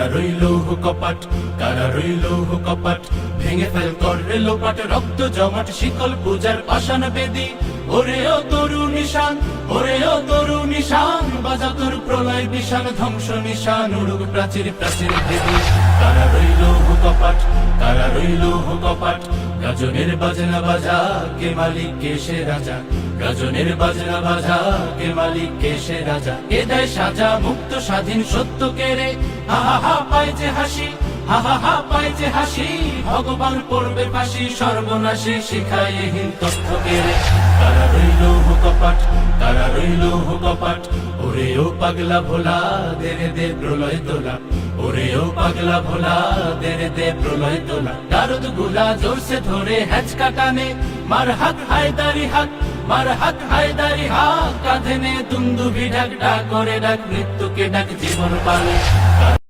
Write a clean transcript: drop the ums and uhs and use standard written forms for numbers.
কারা রইল কপাট, কারা রইল কপাট, ভেঙে ফেল করে লোপাট, রক্ত জমাট শিকল পূজার পাষাণ বেদি। ওরে ও তরু নিশান, ওরে ও তরু নিশান, বাজা তোর প্রলয় বিশান, ধ্বংস নিশান উড়ুক প্রাচীর প্রাচীর ভেদি। কারা রইল কপাট, কারা রইল কপাট, গাজনের বাজনা বাজা, কে মালিক কে সে রাজা। গাজনের বাজনা বাজা, কে মালিক কে সে রাজা। কে দেয় সাজা মুক্ত স্বাধীন সত্য কে রে, হা হা হা পায় যে হাসি, হা হা হা পায় যে হাসি। ভগবান পড়বে ফাঁসি, সর্বনাশী শিখায় হীন তথ্য কে রে। কারা রইল কপাট, কারা রইল কপাট, ওরে ও পাগলা ভোলা, দে রে দে প্রলয় তোলা। ওরে ও পাগলা ভোলা, দে রে দে প্রলয় তোলা। দারুদ গুলা জোরসে ধরে হ্যাচকা টানে, মার হাত হায়দারি হাত, মার হাত হায়দারি হাত। কাঁধে নে দুন্দুভি ঢাক, ডাক করে ডাক মৃত্যুকে ডাক জীবন পালে।